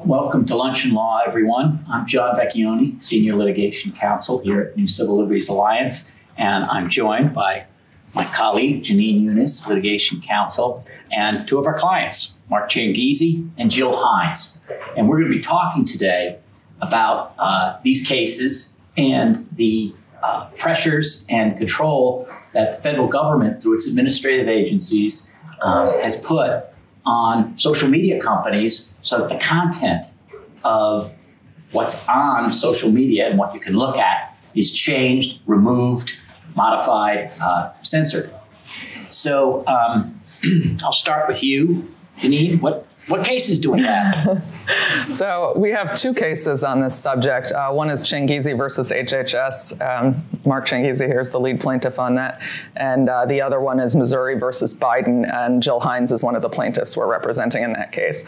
Welcome to Lunch and Law, everyone. I'm John Vecchione, Senior Litigation Counsel here at New Civil Liberties Alliance, and I'm joined by my colleague, Janine Eunice, Litigation Counsel, and two of our clients, Mark Changizi and Jill Hines. And we're going to be talking today about these cases and the pressures and control that the federal government, through its administrative agencies, has put on social media companies so that the content of what's on social media and what you can look at is changed, removed, modified, censored. So I'll start with you, Janine. What cases do we have? So we have two cases on this subject. One is Changizi versus HHS. Mark Changizi here is the lead plaintiff on that. And the other one is Missouri versus Biden, and Jill Hines is one of the plaintiffs we're representing in that case.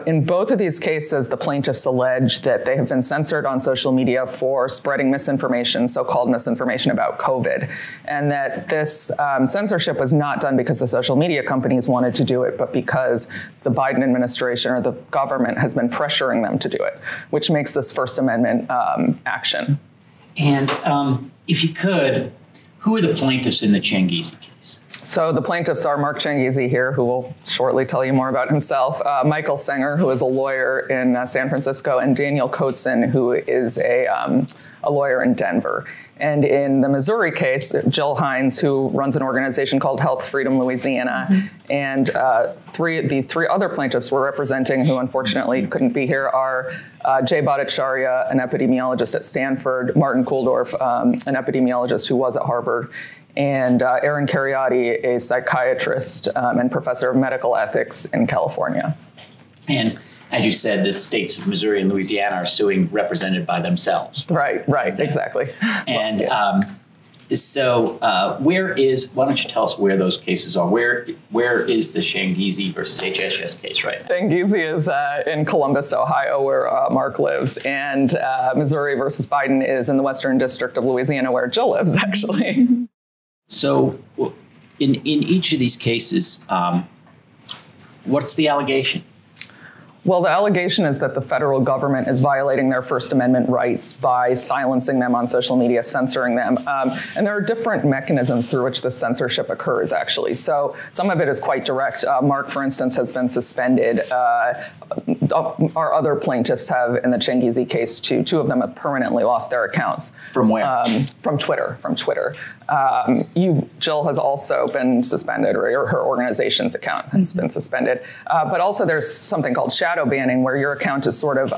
In both of these cases, the plaintiffs allege that they have been censored on social media for spreading misinformation, so-called misinformation about COVID, and that this censorship was not done because the social media companies wanted to do it, but because the Biden administration or the government has been pressuring them to do it, which makes this First Amendment action. And if you could, who are the plaintiffs in the Changizi case? So the plaintiffs are Mark Changizi here, who will shortly tell you more about himself, Michael Sanger, who is a lawyer in San Francisco, and Daniel Coatson, who is a lawyer in Denver. And in the Missouri case, Jill Hines, who runs an organization called Health Freedom Louisiana, and the three other plaintiffs we're representing, who unfortunately couldn't be here, are Jay Bhattacharya, an epidemiologist at Stanford, Martin Kulldorff, an epidemiologist who was at Harvard, and Aaron Cariotti, a psychiatrist and professor of medical ethics in California. And as you said, the states of Missouri and Louisiana are suing represented by themselves. Right, exactly. And why don't you tell us where those cases are? Where is the Changizi versus HHS case right now? Changizi is in Columbus, Ohio, where Mark lives, and Missouri versus Biden is in the Western District of Louisiana, where Jill lives, actually. So in each of these cases, what's the allegation? Well, the allegation is that the federal government is violating their First Amendment rights by silencing them on social media, censoring them. And there are different mechanisms through which this censorship occurs, actually. So some of it is quite direct. Mark, for instance, has been suspended. Our other plaintiffs have in the Changizi case, too. Two of them have permanently lost their accounts. From where? From Twitter. Jill has also been suspended, or her organization's account has been suspended. But also there's something called shadow banning, where your account is sort of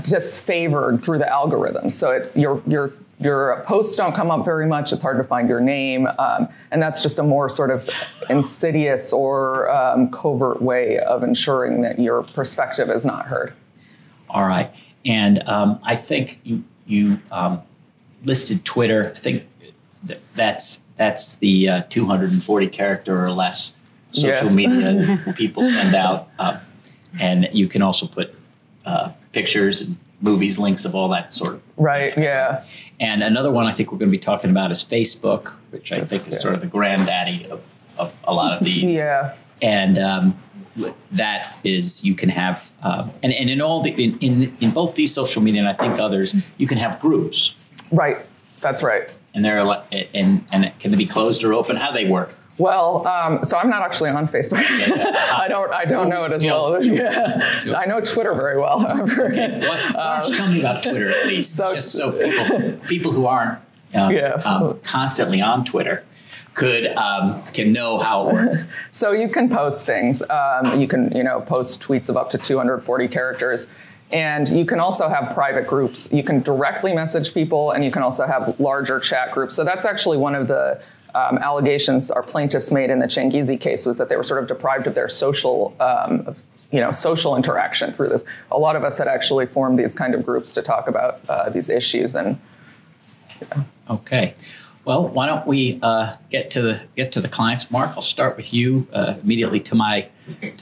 disfavored through the algorithm. So your posts don't come up very much. It's hard to find your name. And that's just a more sort of insidious or covert way of ensuring that your perspective is not heard. All right. And I think you listed Twitter. I think that's the 240 character or less social media people send out. And you can also put pictures and movies, links of all that sort of. Right, yeah. And another one I think we're going to be talking about is Facebook, which I think is sort of the granddaddy of a lot of these. Yeah. And that is, you can have, and in all in both these social media and I think others, you can have groups. Right, that's right. And they're and can they be closed or open? How do they work? Well, so I'm not actually on Facebook. I don't know it as well. I know Twitter very well, however. Okay. Why don't you tell me about Twitter at least, just so people who aren't constantly on Twitter can know how it works. So you can post things. You can post tweets of up to 240 characters. And you can also have private groups. You can directly message people, and you can also have larger chat groups. So that's actually one of the allegations our plaintiffs made in the Changizi case, was that they were sort of deprived of their social interaction through this. A lot of us had actually formed these kind of groups to talk about these issues. And okay, well, why don't we get to the clients? Mark, I'll start with you immediately to my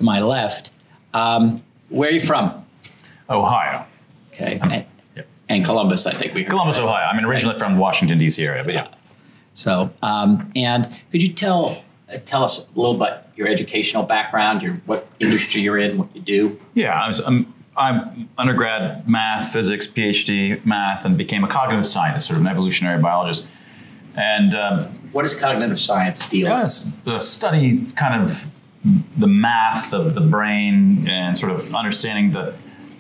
left. Where are you from? Ohio. Okay, and Columbus, I think we heard. Columbus, Ohio. I'm originally from the Washington, D.C. area, but yeah. So, and could you tell tell us a little about your educational background, what industry you're in, what you do. Yeah, I'm undergrad math, physics, PhD math, and became a cognitive scientist, sort of an evolutionary biologist. And what does cognitive science deal with? Yes, the study kind of the math of the brain and sort of understanding the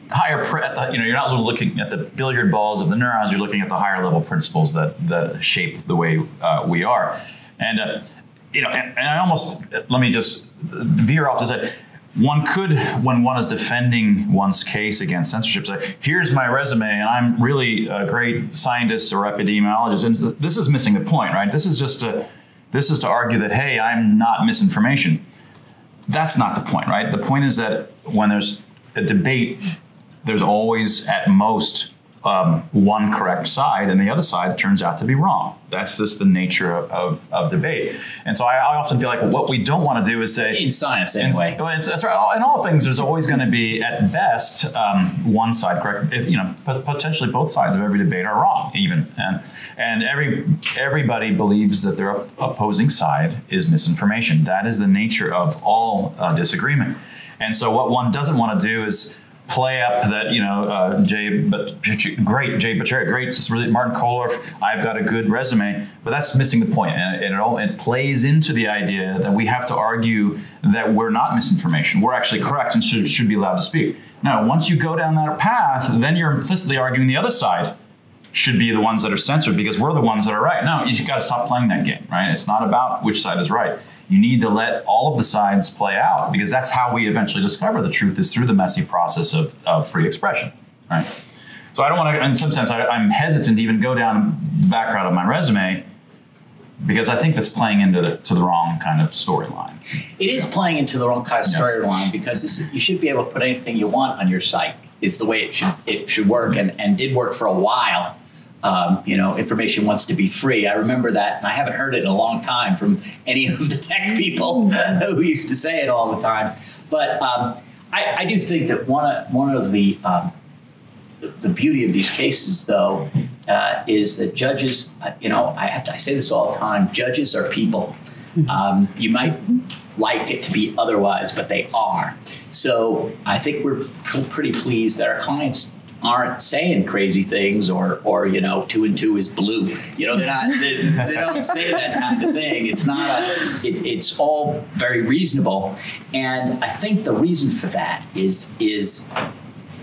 higher, you're not looking at the billiard balls of the neurons, you're looking at the higher level principles that shape the way we are. And, and I almost, let me just veer off to say, one could, when one is defending one's case against censorship, say, here's my resume, and I'm really a great scientist or epidemiologist. And this is missing the point, right? This is to argue that, hey, I'm not misinformation. That's not the point, right? The point is that when there's a debate, there's always at most one correct side, and the other side turns out to be wrong. That's just the nature of debate. And so I often feel like what we don't want to do is say, in science anyway. That's right. In all things, there's always going to be at best one side correct. If potentially both sides of every debate are wrong, even, and everybody believes that their opposing side is misinformation. That is the nature of all disagreement. And so what one doesn't want to do is play up that, Jay Butcher, great, it's really Martin Kohlorff, I've got a good resume, but that's missing the point. And it plays into the idea that we have to argue that we're not misinformation. We're actually correct and should be allowed to speak. Now, once you go down that path, then you're implicitly arguing the other side should be the ones that are censored because we're the ones that are right. No, you've got to stop playing that game, right? It's not about which side is right. You need to let all of the sides play out because that's how we eventually discover the truth is through the messy process of free expression, right? So I don't want to, in some sense, I'm hesitant to even go down the background of my resume because I think that's playing into the wrong kind of storyline. It is playing into the wrong kind of storyline because you should be able to put anything you want on your site is the way it should work and did work for a while. Information wants to be free. I remember that, and I haven't heard it in a long time from any of the tech people who used to say it all the time. But I do think that one of the beauty of these cases, though, is that judges, I say this all the time, judges are people. You might like it to be otherwise, but they are. So I think we're pretty pleased that our clients aren't saying crazy things or 2 and 2 is blue. They're not. They don't say that kind of thing. It's not. It's all very reasonable, and I think the reason for that is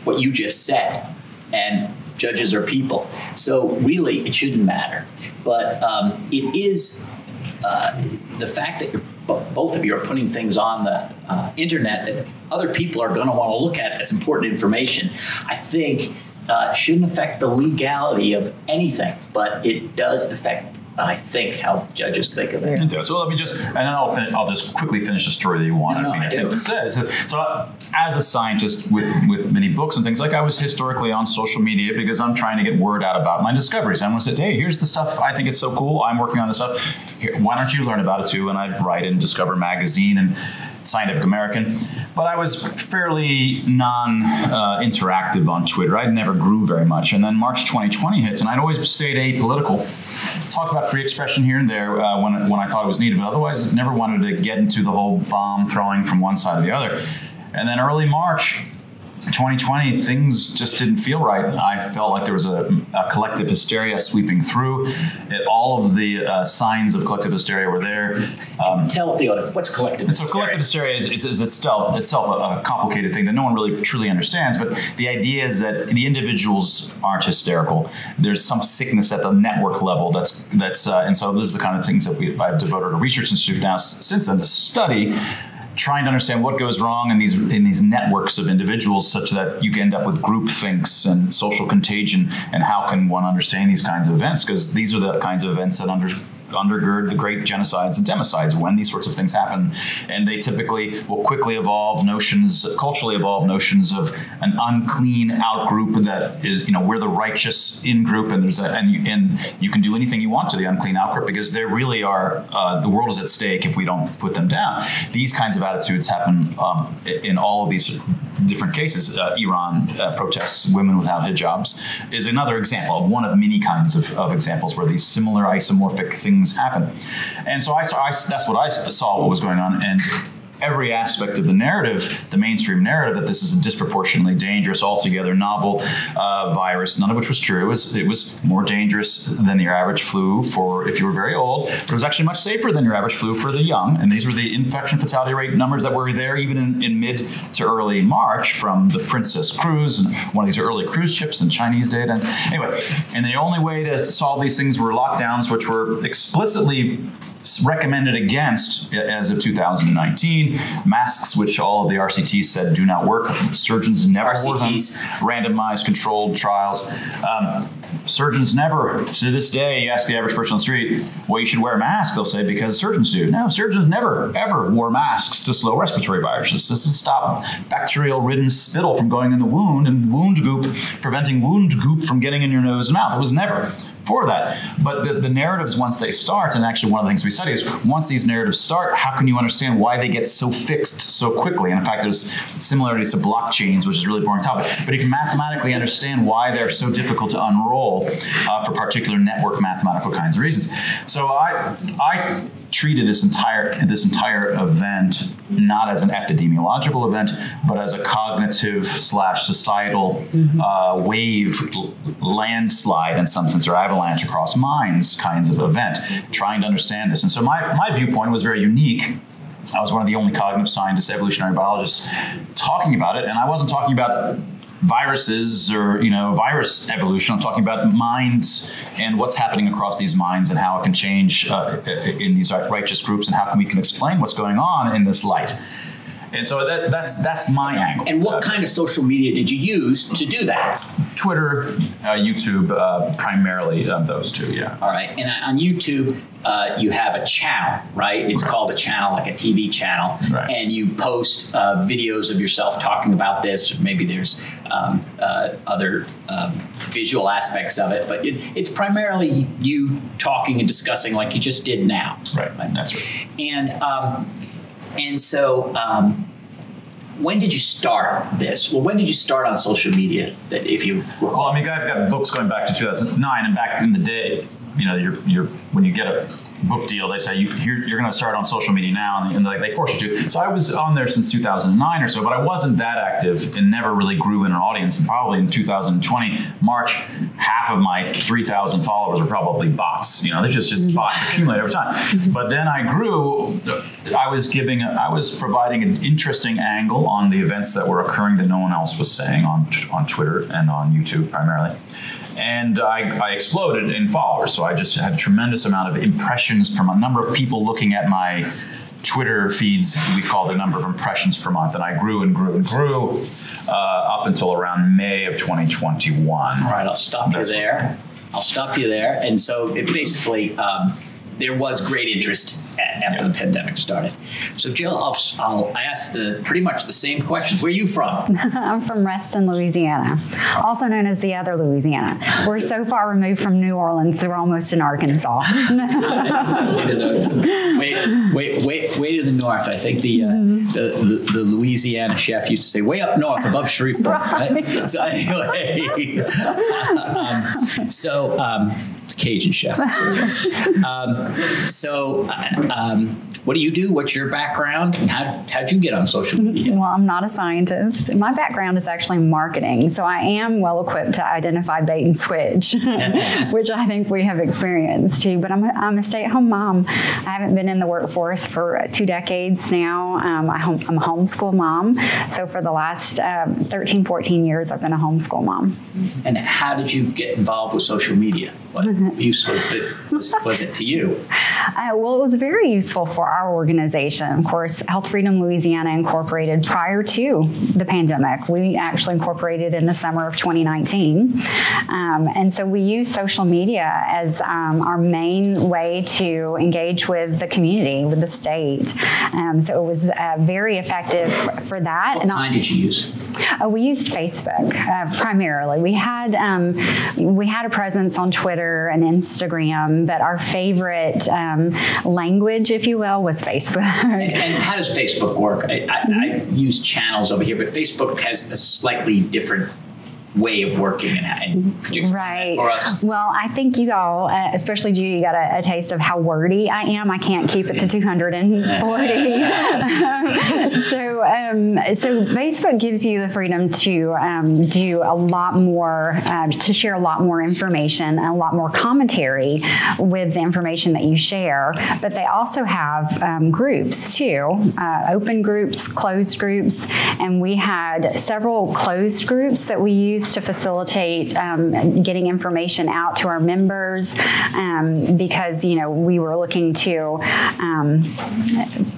what you just said. And judges are people, so really it shouldn't matter. But it is the fact that both of you are putting things on the internet that other people are going to want to look at. That's important information. I think shouldn't affect the legality of anything, but it does affect, I think, how judges think of it. It does. So let me and then I'll just quickly finish the story that you wanted me to say. So as a scientist with many books and things, like I was historically on social media because I'm trying to get word out about my discoveries. I want to say, hey, here's the stuff. I think it's so cool. I'm working on this stuff. Here, why don't you learn about it too? And I'd write in Discover Magazine and Scientific American. But I was fairly non-interactive on Twitter. I never grew very much. And then March 2020 hits, and I'd always stayed apolitical. Talk about free expression here and there when I thought it was needed, but otherwise never wanted to get into the whole bomb throwing from one side or the other. And then early March 2020, things just didn't feel right. I felt like there was a collective hysteria sweeping through. All of the signs of collective hysteria were there. Tell the audience, what's collective hysteria? So collective hysteria is itself a complicated thing that no one really truly understands, but the idea is that the individuals aren't hysterical. There's some sickness at the network level that's and so this is the kind of things that I've devoted a research institute now since then to study, trying to understand what goes wrong in these networks of individuals such that you can end up with group thinks and social contagion, and how can one understand these kinds of events, because these are the kinds of events that undergird the great genocides and democides when these sorts of things happen. And they typically will quickly culturally evolve notions of an unclean out group that is, we're the righteous in group, and and you can do anything you want to the unclean out group because they really are, the world is at stake if we don't put them down. These kinds of attitudes happen in all of these different cases. Iran protests, women without hijabs, is another example, one of many kinds of examples where these similar isomorphic things happen. And so that's what I saw what was going on. And every aspect of the narrative, the mainstream narrative, that this is a disproportionately dangerous, altogether novel virus, none of which was true. It was more dangerous than your average flu for if you were very old, but it was actually much safer than your average flu for the young. And these were the infection fatality rate numbers that were there even in mid to early March from the Princess cruise and one of these early cruise ships and Chinese data. And anyway, and the only way to solve these things were lockdowns, which were explicitly recommended against as of 2019. Masks, which all of the RCTs said do not work. Surgeons never wore them. Randomized controlled trials. Surgeons never, to this day, you ask the average person on the street, well, you should wear a mask, they'll say, because surgeons do. No, surgeons never, ever wore masks to slow respiratory viruses. This is stop bacterial-ridden spittle from going in the wound and wound goop, preventing wound goop from getting in your nose and mouth. It was never for that. But the narratives, once they start, and actually one of the things we study is once these narratives start, how can you understand why they get so fixed so quickly? And in fact, there's similarities to blockchains, which is a really boring topic. But you can mathematically understand why they're so difficult to unroll for particular network mathematical kinds of reasons. So I treated this entire event not as an epidemiological event, but as a cognitive / societal wave landslide in some sense, or avalanche across minds kinds of event, trying to understand this. And so my viewpoint was very unique. I was one of the only cognitive scientists, evolutionary biologists talking about it, and I wasn't talking about viruses or virus evolution. I'm talking about minds and what's happening across these minds and how it can change in these righteous groups and how we can explain what's going on in this light. And so that's my angle. And what kind of social media did you use to do that? Twitter, YouTube, primarily those two, yeah. All right. And on YouTube, you have a channel, right? It's called a channel, like a TV channel. Right. And you post videos of yourself talking about this. Or maybe there's other visual aspects of it. But it's primarily you talking and discussing like you just did now. Right. That's right. And so when did you start this? Well, when did you start on social media? That if you recall? Well, I mean, I've got books going back to 2009, and back in the day, you're when you get a book deal, they say you're going to start on social media now, and they force you to. So I was on there since 2009 or so, but I wasn't that active and never really grew in an audience. And probably in 2020 March, half of my 3,000 followers were probably bots. They're just bots accumulate over time. But then I grew. I was providing an interesting angle on the events that were occurring that no one else was saying on Twitter and on YouTube primarily. And I exploded in followers. So I just had a tremendous amount of impressions per month, number of people looking at my Twitter feeds. We call the number of impressions per month. And I grew and grew and grew up until around May of 2021. All right, I'll stop you there. And so it basically, there was great interest after the pandemic started. So Jill, I asked pretty much the same questions. Where are you from? I'm from Reston, Louisiana, also known as the other Louisiana. We're so far removed from New Orleans, we're almost in Arkansas. way to the north. I think the Louisiana chef used to say, way up north, above Shreveport. Right? So anyway, Cajun chef. What do you do? What's your background? And how'd you get on social media? Well, I'm not a scientist. My background is actually marketing, so I am well equipped to identify bait and switch, which I think we have experienced too. But I'm a stay-at-home mom. I haven't been in the workforce for 2 decades now. I'm a homeschool mom. So for the last 13, 14 years, I've been a homeschool mom. And how did you get involved with social media? What use was it to you? Well, it was very useful for our organization. Of course, Health Freedom Louisiana incorporated prior to the pandemic. We actually incorporated in the summer of 2019. And so we use social media as our main way to engage with the community, with the state. So it was very effective for that. What kind did you use? We used Facebook primarily. We had a presence on Twitter and Instagram, but our favorite language, if you will, was Facebook. And how does Facebook work? I use channels over here, but Facebook has a slightly different way of working, and could you explain that for us? Well, I think you all, especially Judy, got a taste of how wordy I am. I can't keep it to 240. So Facebook gives you the freedom to do a lot more, to share a lot more information and a lot more commentary with the information that you share. But they also have groups too, open groups, closed groups, and we had several closed groups that we used to facilitate getting information out to our members, because we were looking to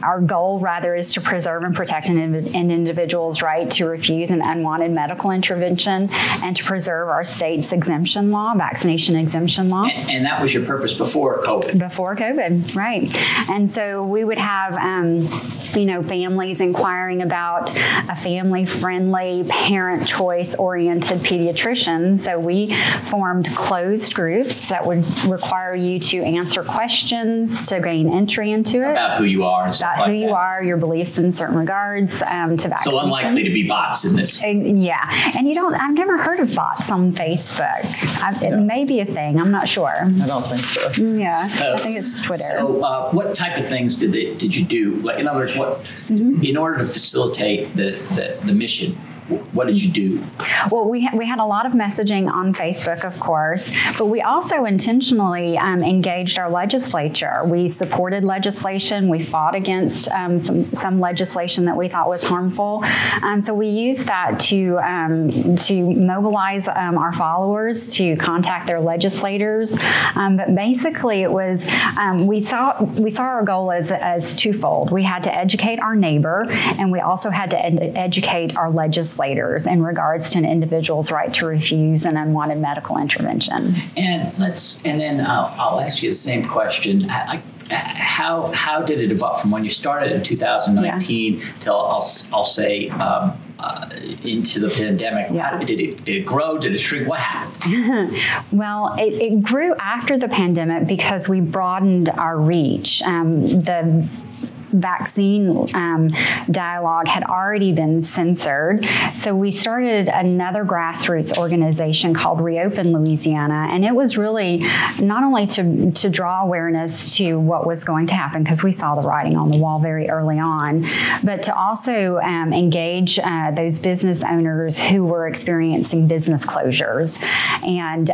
our goal rather is to preserve and protect an individual's right to refuse an unwanted medical intervention and to preserve our state's exemption law, vaccination exemption law. And that was your purpose before COVID. Before COVID, right. And so we would have families inquiring about a family-friendly, parent choice-oriented pediatrician. So we formed closed groups that would require you to answer questions to gain entry into it. About who you are and stuff like that. About who you are, your beliefs in certain regards to vaccination. So unlikely to be bots in this. Yeah. And I've never heard of bots on Facebook. It may be a thing. I'm not sure. I don't think so. Yeah. I think it's Twitter. So what type of things did you do? Like, in other words, in order to facilitate the mission, what did you do? Well, we had a lot of messaging on Facebook, of course, but we also intentionally engaged our legislature. We supported legislation. We fought against some legislation that we thought was harmful. So we used that to mobilize our followers to contact their legislators. But basically, it was we saw our goal as twofold. We had to educate our neighbor, and we also had to educate our legislators in regards to an individual's right to refuse an unwanted medical intervention. And then I'll ask you the same question. How did it evolve from when you started in 2019 till I'll say into the pandemic? Yeah. Did it grow? Did it shrink? What happened? Well, it grew after the pandemic because we broadened our reach. The vaccine dialogue had already been censored. So we started another grassroots organization called Reopen Louisiana. And it was really not only to draw awareness to what was going to happen, because we saw the writing on the wall very early on, but to also engage those business owners who were experiencing business closures. And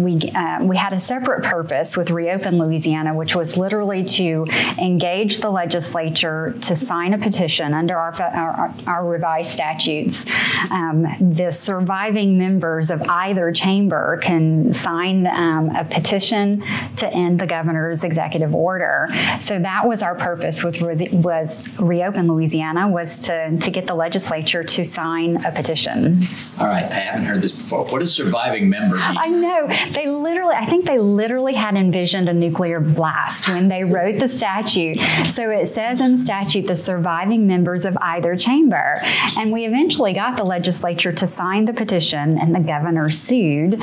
we had a separate purpose with Reopen Louisiana, which was literally to engage the legislature to sign a petition under our revised statutes. The surviving members of either chamber can sign a petition to end the governor's executive order. So that was our purpose with Reopen Louisiana, was to get the legislature to sign a petition. All right, I haven't heard this before. What does surviving member mean? I know. I think they literally had envisioned a nuclear blast when they wrote the statute. So it says in statute the surviving members of either chamber. And we eventually got the legislature to sign the petition, and the governor sued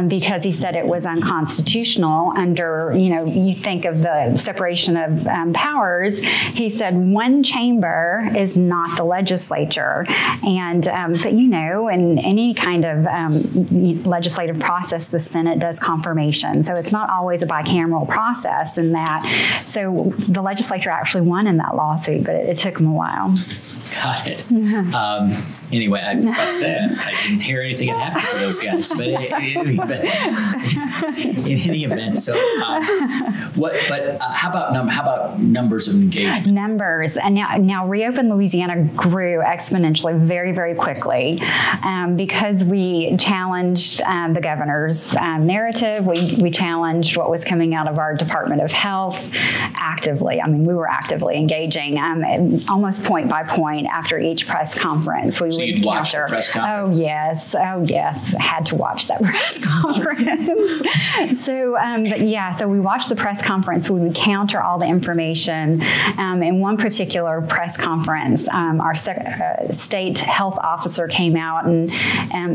because he said it was unconstitutional under, you think of the separation of powers. He said one chamber is not the legislature. And, but in any kind of legislative process, the Senate does confirmation. So it's not always a bicameral process in that. So the legislature actually won in that lawsuit, but it took them a while. Got it. Anyway, I said I didn't hear anything had happened to those guys, but in any event, so how about numbers of engagement? Numbers, and now Reopen Louisiana grew exponentially, very, very quickly, because we challenged the governor's narrative. We challenged what was coming out of our Department of Health actively. I mean, we were actively engaging, almost point by point after each press conference. We would you'd watch the counter. press conference? Oh yes, had to watch that press conference. So we watched the press conference. We would counter all the information. In one particular press conference, our state health officer came out and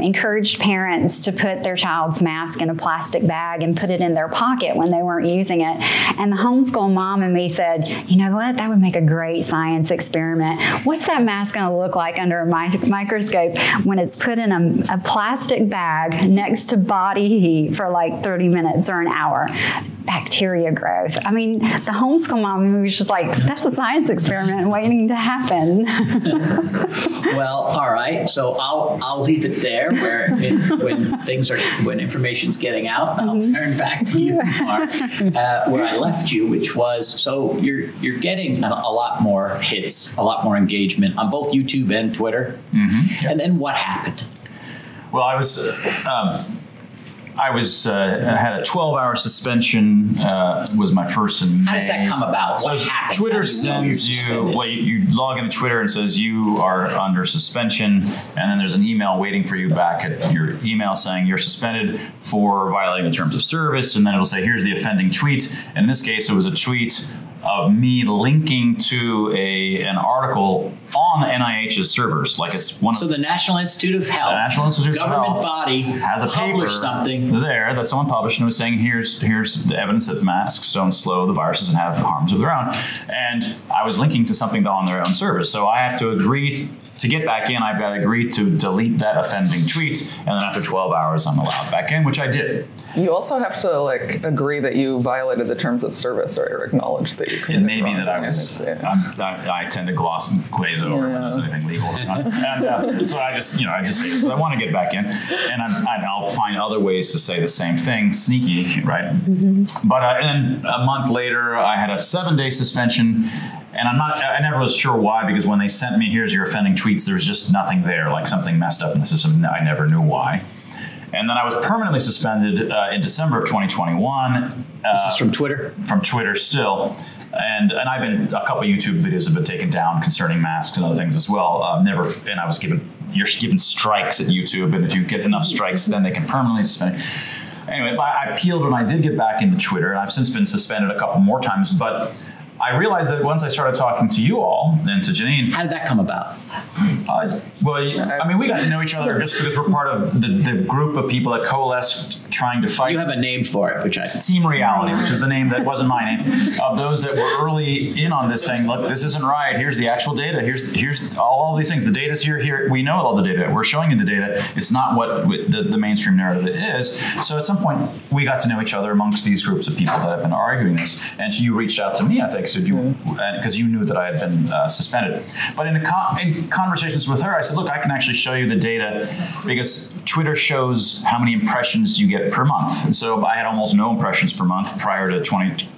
encouraged parents to put their child's mask in a plastic bag and put it in their pocket when they weren't using it. And the homeschool mom and me said, you know what, that would make a great science experiment. What's that mask going to look like under a microscope when it's put in a plastic bag next to body heat for like 30 minutes or an hour? Bacteria growth. I mean, the homeschool mom was just like, that's a science experiment waiting to happen. Well, all right. So I'll leave it there. When information's getting out, I'll turn back to you, Mark, where I left you, which was, so you're getting a lot more hits, a lot more engagement on both YouTube and Twitter. Mm-hmm. And then what happened? Well, I had a 12-hour suspension. Was my first in May. How does that come about? What happens? Twitter sends you. Well, you log into Twitter and says you are under suspension, and then there's an email waiting for you back at your email saying you're suspended for violating the terms of service, and then it'll say here's the offending tweet. And in this case, it was a tweet of me linking to an article on NIH's servers, like it's one. So the National Institute of Health, the National Institute of government Health body, has a paper published something there that someone published and was saying here's the evidence that masks don't slow the viruses and have harms of their own, and I was linking to something on their own service, so I have to agree. To get back in, I've got to agree to delete that offending tweet, and then after 12 hours, I'm allowed back in, which I did. You also have to agree that you violated the terms of service or acknowledge that you committed. It may be that I tend to glaze over when there's anything legal going on. And so I just say, so I want to get back in, and I'll find other ways to say the same thing, sneaky, right? Mm-hmm. But and then a month later, I had a 7-day suspension. And I never was sure why, because when they sent me, here's your offending tweets, there was just nothing there, like something messed up in the system. I never knew why. And then I was permanently suspended in December of 2021. This is from Twitter? From Twitter still. And a couple of YouTube videos have been taken down concerning masks and other things as well. And I was you're given strikes at YouTube, and if you get enough strikes, then they can permanently suspend you. Anyway, I appealed when I did get back into Twitter, and I've since been suspended a couple more times, but I realized that once I started talking to you all and to Janine. How did that come about? We got to know each other just because we're part of the group of people that coalesced trying to fight. You have a name for it, which I Team Reality, which is the name that wasn't my name, of those that were early in on this, saying, look, this isn't right. Here's the actual data. Here's all these things. The data's here. We know all the data. We're showing you the data. It's not what the mainstream narrative is. So at some point, we got to know each other amongst these groups of people that have been arguing this. And you reached out to me, I think, because you knew that I had been suspended. But in conversations with her, I said, look, I can actually show you the data because Twitter shows how many impressions you get per month. And so I had almost no impressions per month prior to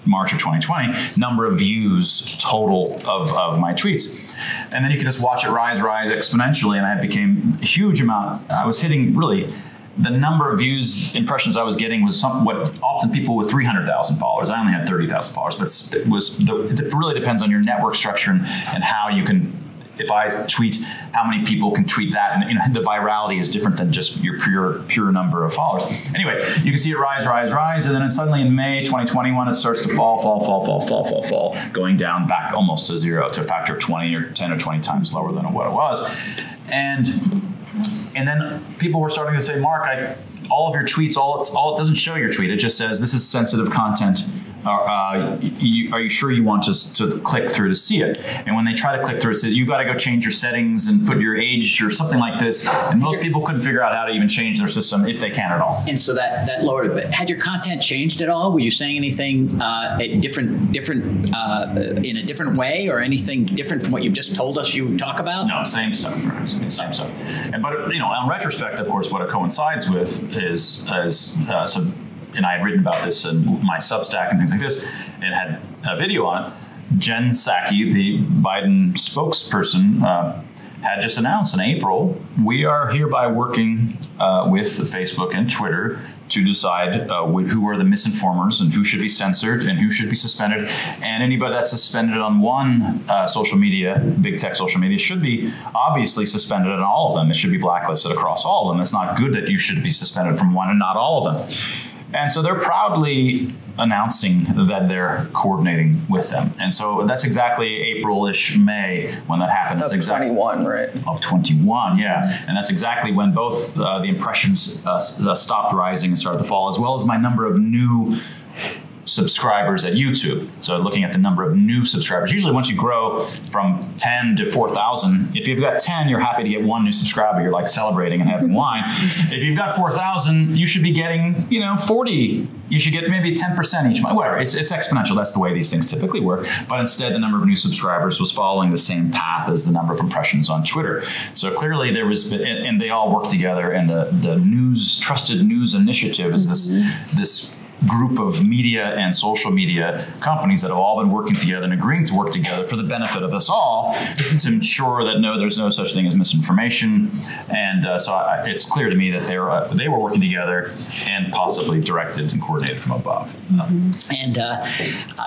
March of 2020, number of views total of my tweets. And then you could just watch it rise exponentially, and I became a huge amount. I was hitting really the number of views, impressions I was getting was what often people with 300,000 followers. I only had 30,000 followers, but it really depends on your network structure and how you can. If I tweet, how many people can tweet that? And the virality is different than just your pure number of followers. Anyway, you can see it rise, and then suddenly in May 2021, it starts to fall, going down back almost to zero, to a factor of 20 or 10 or 20 times lower than what it was. And then people were starting to say, Mark, all of your tweets, it doesn't show your tweet. It just says this is sensitive content. Are you sure you want to click through to see it? And when they try to click through, it says you got to go change your settings and put your age or something like this. And most people couldn't figure out how to even change their system if they can at all. And so that lowered a bit. Had your content changed at all? Were you saying anything different in a different way, or anything different from what you've just told us you talk about? No, same stuff. Same stuff. But on retrospect, of course, what it coincides with is and I had written about this in my Substack and things like this, and had a video on it. Jen Psaki, the Biden spokesperson, had just announced in April, we are hereby working with Facebook and Twitter to decide who are the misinformers and who should be censored and who should be suspended. And anybody that's suspended on one social media, big tech social media, should be obviously suspended on all of them. It should be blacklisted across all of them. It's not good that you should be suspended from one and not all of them. And so they're proudly announcing that they're coordinating with them. And so that's exactly April-ish, May when that happened. That's exactly 21, right? Of 21, yeah. And that's exactly when both the impressions stopped rising and started to fall, as well as my number of new subscribers at YouTube. So looking at the number of new subscribers, usually once you grow from 10 to 4,000, if you've got 10, you're happy to get one new subscriber. You're like celebrating and having wine. If you've got 4,000, you should be getting, 40. You should get maybe 10% each month. Whatever. It's exponential. That's the way these things typically work. But instead, the number of new subscribers was following the same path as the number of impressions on Twitter. So clearly there was, and they all work together. And the Trusted News Initiative is this group of media and social media companies that have all been working together and agreeing to work together for the benefit of us all to ensure that there's no such thing as misinformation. And so it's clear to me that they were working together and possibly directed and coordinated from above. And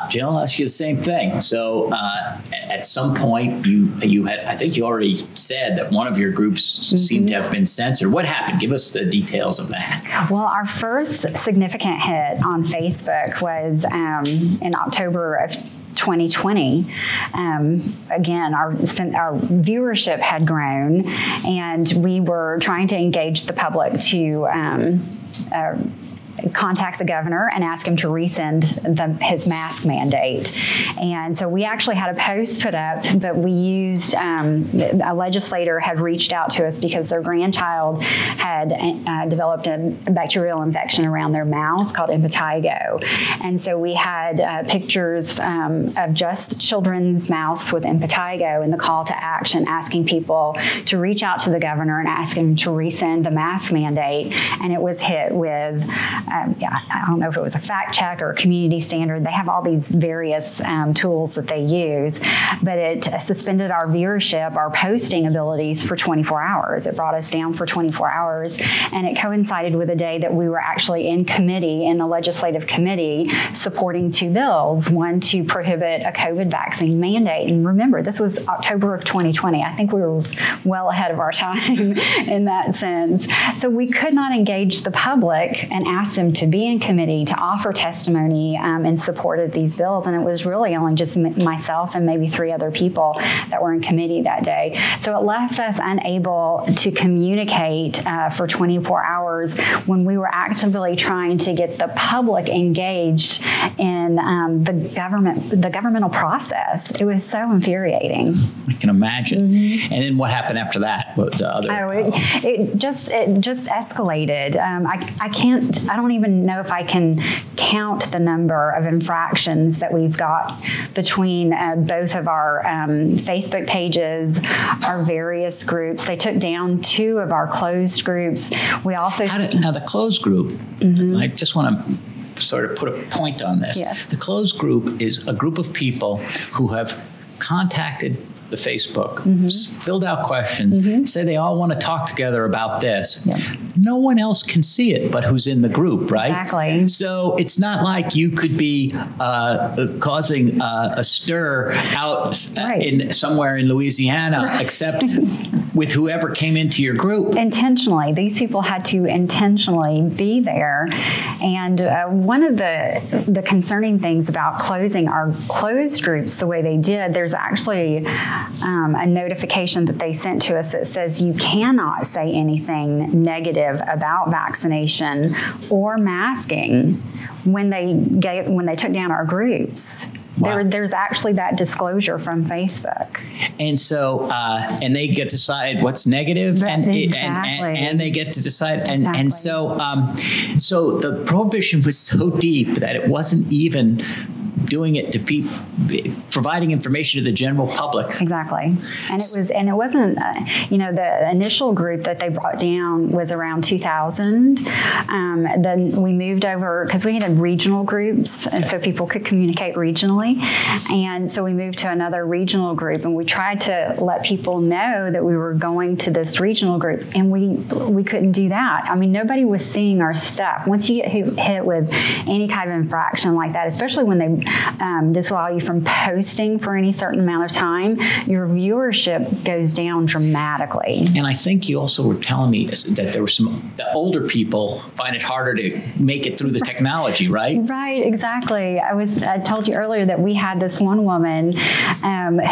Jill, I'll ask you the same thing. So at some point you had, I think you already said that one of your groups seemed to have been censored. What happened? Give us the details of that. Well, our first significant hit on Facebook was in October of 2020. Again, our viewership had grown, and we were trying to engage the public to contact the governor and ask him to rescind his mask mandate. And so we actually had a post put up, but we used, a legislator had reached out to us because their grandchild had developed a bacterial infection around their mouth called impetigo. And so we had pictures of just children's mouths with impetigo and the call to action asking people to reach out to the governor and ask him to rescind the mask mandate. And it was hit with I don't know if it was a fact check or a community standard. They have all these various tools that they use, but it suspended our viewership, our posting abilities for 24 hours. It brought us down for 24 hours, and it coincided with a day that we were actually in committee, in the legislative committee, supporting two bills, one to prohibit a COVID vaccine mandate. And remember, this was October of 2020. I think we were well ahead of our time in that sense. So we could not engage the public and ask them to be in committee to offer testimony in support of these bills. And it was really only just myself and maybe 3 other people that were in committee that day. So it left us unable to communicate for 24 hours when we were actively trying to get the public engaged in the governmental process. It was so infuriating. I can imagine. And then what happened after that? What the other? It just escalated. I don't even know if I can count the number of infractions that we've got between both of our Facebook pages, our various groups. They took down 2 of our closed groups. We also now the closed group. I just want to sort of put a point on this. Yes. The closed group is a group of people who have contacted the Facebook, filled out questions, say they all want to talk together about this. No one else can see it but who's in the group, right? Exactly. So it's not like you could be causing a stir out somewhere in Louisiana, except with whoever came into your group. Intentionally. These people had to intentionally be there. And one of the concerning things about closing our closed groups the way they did, there's actually a notification that they sent to us that says you cannot say anything negative about vaccination or masking when they took down our groups. Wow. There's actually that disclosure from Facebook. And so, and they get to decide what's negative, and they get to decide. And so, so the prohibition was so deep that it wasn't even doing it to people, providing information to the general public. Exactly. And it wasn't, the initial group that they brought down was around 2000. Then we moved over, because we had regional groups, and so people could communicate regionally. And so we moved to another regional group, and we tried to let people know that we were going to this regional group, and we couldn't do that. I mean, nobody was seeing our stuff. Once you get hit with any kind of infraction like that, especially when they disallow you from posting for any certain amount of time, your viewership goes down dramatically. And I think you also were telling me that there were the older people find it harder to make it through the technology, right? Right, exactly. I told you earlier that we had this one woman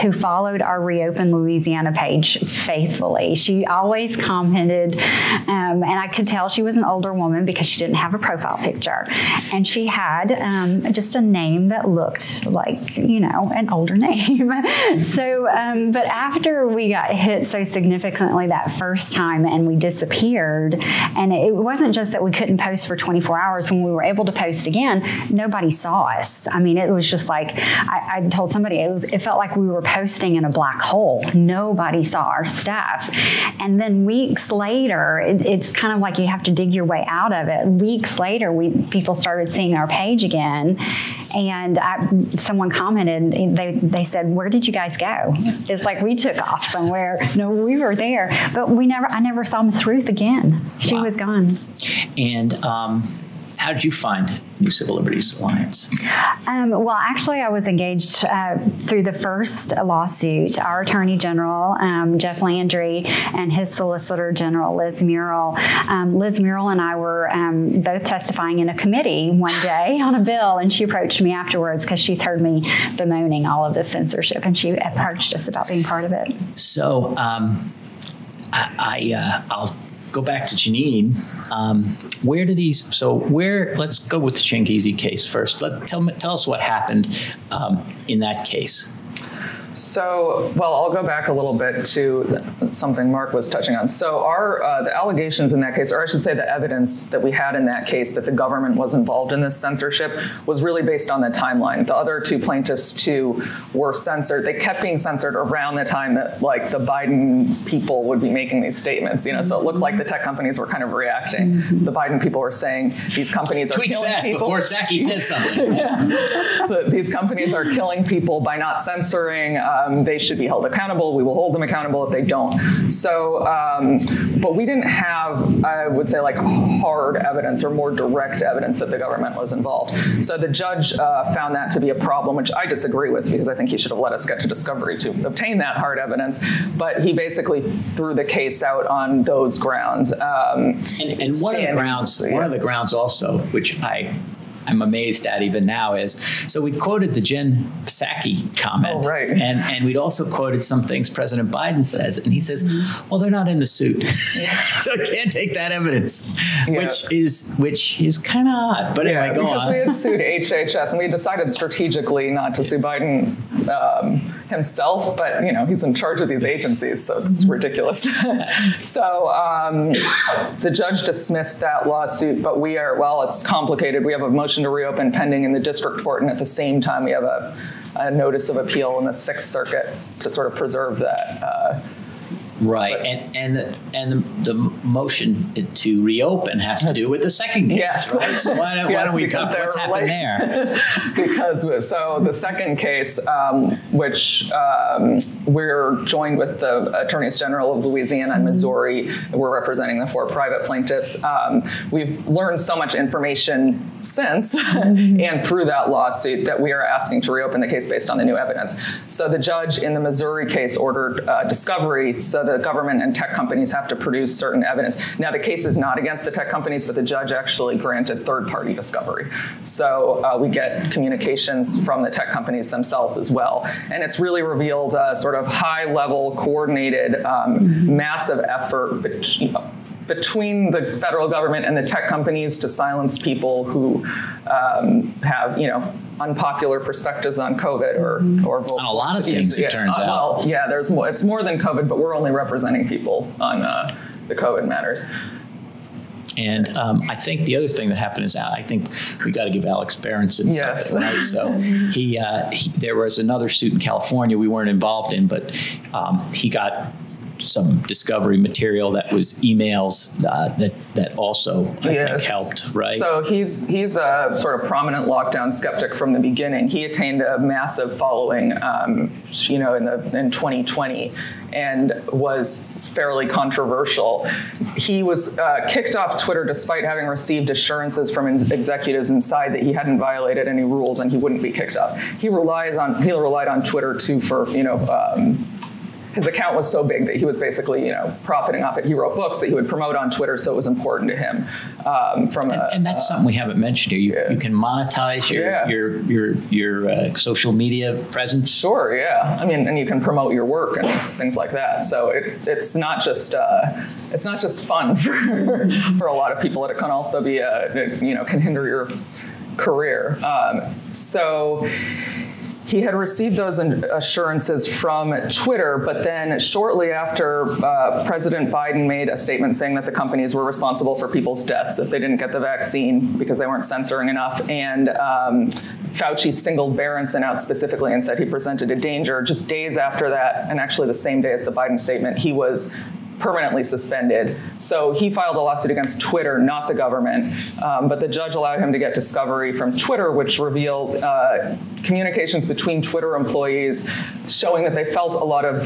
who followed our Reopen Louisiana page faithfully. She always commented, and I could tell she was an older woman because she didn't have a profile picture. And she had just a name that looked like, an older name. So, but after we got hit so significantly that first time and we disappeared, and it wasn't just that we couldn't post for 24 hours. When we were able to post again, nobody saw us. I mean, it was just like, I told somebody, it felt like we were posting in a black hole. Nobody saw our stuff. And then weeks later, it's kind of like you have to dig your way out of it. Weeks later, people started seeing our page again. And someone commented, they said, "Where did you guys go?" It's like we took off somewhere. No, we were there, but I never saw Miss Ruth again. She was gone. And how did you find New Civil Liberties Alliance? Well, actually, I was engaged through the first lawsuit. Our Attorney General, Jeff Landry, and his Solicitor General, Liz Murrell. Liz Murrell and I were both testifying in a committee one day on a bill, and she approached me afterwards because she's heard me bemoaning all of the censorship, and she approached us about being part of it. So I'll go back to Janine. Let's go with the Chinguizi case first. Tell us what happened in that case. So, well, I'll go back a little bit to something Mark was touching on. So the allegations in that case, or I should say the evidence that we had in that case that the government was involved in this censorship was really based on the timeline. The other two plaintiffs too were censored. They kept being censored around the time that like the Biden people would be making these statements, so it looked like the tech companies were kind of reacting. Mm-hmm. So the Biden people were saying these companies are killing people. Tweet fast before Psaki says something. These companies are killing people by not censoring. They should be held accountable. We will hold them accountable if they don't. So, but we didn't have, I would say, like hard evidence or more direct evidence that the government was involved. So the judge found that to be a problem, which I disagree with because I think he should have let us get to discovery to obtain that hard evidence. But he basically threw the case out on those grounds. And one of the grounds also, which I'm amazed at even now, is so we quoted the Jen Psaki comment, and we'd also quoted some things President Biden says, and he says, "Well, they're not in the suit, so I can't take that evidence," which is kind of odd. But anyway, go on. Because we had sued HHS, and we decided strategically not to sue Biden himself, but he's in charge of these agencies, so it's ridiculous. So the judge dismissed that lawsuit, but it's complicated. We have a motion to reopen pending in the district court, and at the same time we have a notice of appeal in the Sixth Circuit to sort of preserve that. Right, and the motion to reopen has to do with the second case, right? So why don't we talk what's happened there? Because the second case, which we're joined with the Attorneys General of Louisiana and Missouri, we're representing the 4 private plaintiffs. We've learned so much information since and through that lawsuit that we are asking to reopen the case based on the new evidence. So the judge in the Missouri case ordered discovery, so the government and tech companies have to produce certain evidence. Now, the case is not against the tech companies, but the judge actually granted third-party discovery. So we get communications from the tech companies themselves as well. And it's really revealed a sort of high-level, coordinated, massive effort between the federal government and the tech companies to silence people who have, unpopular perspectives on COVID or on a lot of things. It turns out. Well, there's more. It's more than COVID, but we're only representing people on the COVID matters. And I think the other thing that happened is I think we got to give Alex Berenson something, right? So there was another suit in California we weren't involved in, but he got some discovery material that was emails that also I think helped, right? So he's a sort of prominent lockdown skeptic from the beginning. He attained a massive following, in 2020, and was fairly controversial. He was kicked off Twitter despite having received assurances from executives inside that he hadn't violated any rules and he wouldn't be kicked off. He relied on Twitter too for his account was so big that he was basically, profiting off it. He wrote books that he would promote on Twitter, so it was important to him. And that's something we haven't mentioned here. You can monetize your social media presence. Sure, yeah. I mean, and you can promote your work and things like that. So it's not just fun for a lot of people. It can also be can hinder your career. So he had received those assurances from Twitter, but then shortly after, President Biden made a statement saying that the companies were responsible for people's deaths if they didn't get the vaccine because they weren't censoring enough. And Fauci singled Berenson out specifically and said he presented a danger. Just days after that, and actually the same day as the Biden statement, he was permanently suspended. So he filed a lawsuit against Twitter, not the government. But the judge allowed him to get discovery from Twitter, which revealed communications between Twitter employees showing that they felt a lot of